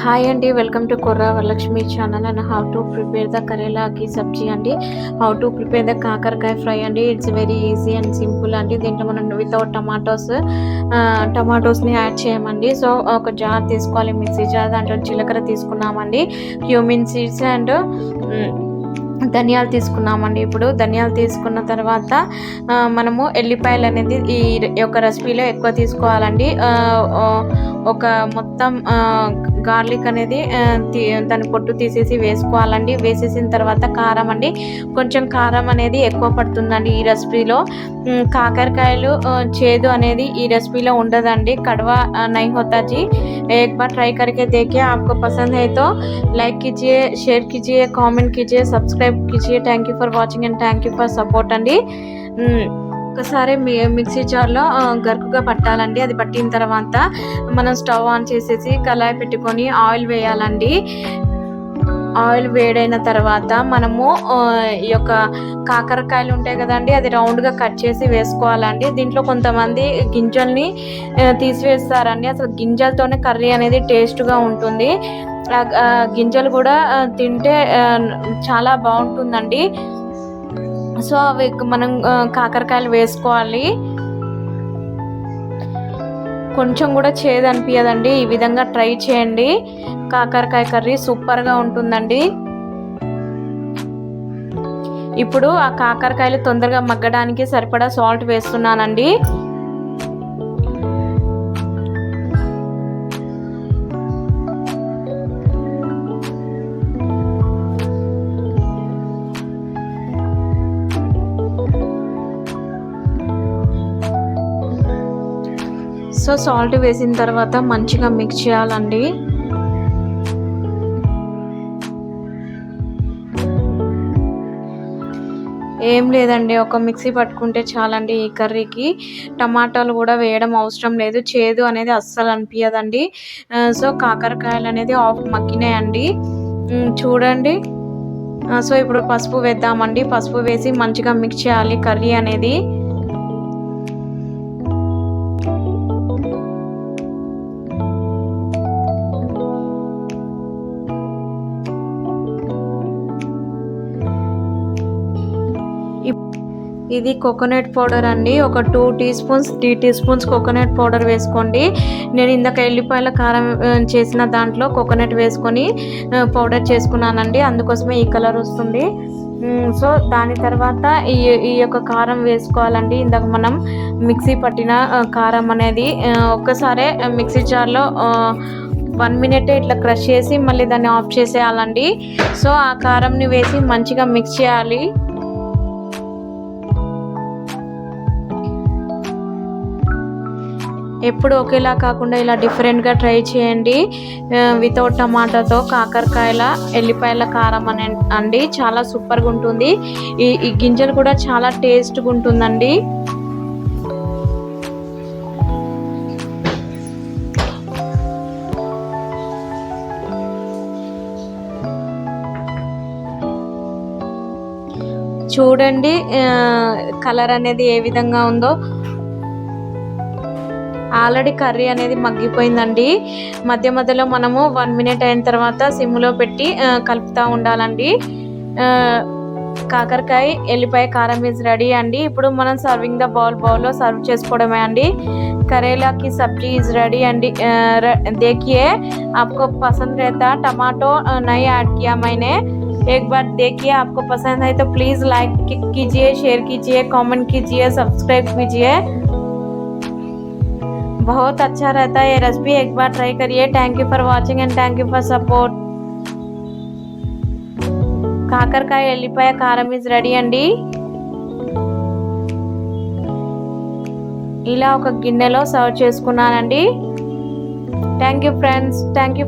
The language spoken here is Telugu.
హాయ్ అండి, welcome to Kurra Varalakshmi channel and how to prepare the కరేలాకి సబ్జీ అండి. How to prepare the kakarakaya fry అండి. It's very easy and simple అండి. దీంట్లో మనం వితౌట్ టమాటోస్ని యాడ్ చేయమండి. సో ఒక జార్ తీసుకోవాలి, మిక్సీ జార్. దాంట్లో జీలకర్ర తీసుకున్నామండి, క్యూమిన్ సీడ్స్ అండ్ ధనియాలు తీసుకున్నామండి. ఇప్పుడు ధనియాలు తీసుకున్న తర్వాత మనము ఎల్లిపాయలు అనేది ఈ యొక్క రెసిపీలో ఎక్కువ తీసుకోవాలండి. ఒక మొత్తం గార్లిక్ అనేది దాని పొట్టు తీసేసి వేసుకోవాలండి. వేసేసిన తర్వాత కారం అండి, కొంచెం కారం అనేది ఎక్కువ పడుతుందండి ఈ రెసిపీలో. కాకరకాయలు చేదు అనేది ఈ రెసిపీలో ఉండదండి. కడवा नहीं होता जी. एक बार ट्राई करके देखिए, आपको पसंद है तो लाइक कीजिए, शेयर कीजिए, కామెంట్ कीजिए, సబ్స్క్రైబ్ कीजिए. Thank you for watching and thank you for support అండి. ఒకసారి మిక్సీ జార్లో గరుకుగా పట్టాలండి. అది పట్టిన తర్వాత మనం స్టవ్ ఆన్ చేసేసి కళాయి పెట్టుకొని ఆయిల్ వేయాలండి. ఆయిల్ వేడైన తర్వాత మనము ఈ యొక్క కాకరకాయలు ఉంటాయి కదండి, అది రౌండ్గా కట్ చేసి వేసుకోవాలండి. దీంట్లో కొంతమంది గింజల్ని తీసివేస్తారండి. అసలు గింజలతోనే కర్రీ అనేది టేస్ట్గా ఉంటుంది. గింజలు కూడా తింటే చాలా బాగుంటుందండి. సో అవి మనం కాకరకాయలు వేసుకోవాలి. కొంచెం కూడా చేదు అనిపించదండి. ఈ విధంగా ట్రై చేయండి. కాకరకాయ కర్రీ సూపర్గా ఉంటుందండి. ఇప్పుడు ఆ కాకరకాయలు తొందరగా మగ్గడానికి సరిపడా సాల్ట్ వేస్తున్నానండి. సో సాల్ట్ వేసిన తర్వాత మంచిగా మిక్స్ చేయాలండి. ఏం లేదండి, ఒక మిక్సీ పట్టుకుంటే చాలండి ఈ కర్రీకి. టమాటాలు కూడా వేయడం అవసరం లేదు. చేదు అనేది అస్సలు అనిపించదండి. సో కాకరకాయలు అనేది హాఫ్ మగ్గినాయండి, చూడండి. సో ఇప్పుడు పసుపు వేద్దామండి. పసుపు వేసి మంచిగా మిక్స్ చేయాలి కర్రీ అనేది. ఇది కోకోనట్ పౌడర్ అండి. ఒక 2 teaspoons 3 teaspoons coconut powder వేసుకోండి. నేను ఇందాక ఎల్లిపాయల కారం చేసిన దాంట్లో కోకోనట్ వేసుకొని పౌడర్ చేసుకున్నానండి, అందుకోసమే ఈ కలర్ వస్తుంది. సో దాని తర్వాత ఈ యొక్క కారం వేసుకోవాలండి. ఇందాక మనం మిక్సీ పట్టిన కారం అనేది ఒక్కసారి మిక్సీ జార్లో 1 మినిట్ ఇట్లా క్రష్ చేసి మళ్ళీ దాన్ని ఆఫ్ చేసేయాలండి. సో ఆ కారంని వేసి మంచిగా మిక్స్ చేయాలి. ఎప్పుడు ఒకేలా కాకుండా ఇలా డిఫరెంట్గా ట్రై చేయండి. వితౌట్ టమాటాతో కాకరకాయల ఎల్లిపాయల కారం అండి, చాలా సూపర్గా ఉంటుంది. ఈ గింజలు కూడా చాలా టేస్ట్గా ఉంటుందండి. చూడండి కలర్ అనేది ఏ విధంగా ఉందో. ఆల్రెడీ కర్రీ అనేది మగ్గిపోయిందండి. మధ్య మధ్యలో మనము 1 మినిట్ అయిన తర్వాత సిమ్లో పెట్టి కలుపుతూ ఉండాలండి. కాకరకాయ ఎల్లిపాయ కారం ఈజ్ రెడీ అండి. ఇప్పుడు మనం సర్వింగ్ ద బౌల్లో సర్వ్ చేసుకోవడమే అండి. करेला की सब्जी इज रेडी एंड देखिए, आपको पसंद रहता टमाटो नहीं ऐड किया मैंने. एक बार देखिए, आपको पसंद है तो प्लीज़ लाइक कीजिए, शेयर कीजिए, कमेंट कीजिए, सब्सक्राइब कीजिए. बहुत अच्छा रहता है ये रेसिपी, एक बार ट्राई करिए. Thank you for watching and thank you for support. కాకరకాయ ఎల్లిపాయ కారం ఇస్ రెడీ అండి. ఇలా ఒక గిన్నెలో సర్వ్ చేసుకున్నానండి. Thank you friends, thank you.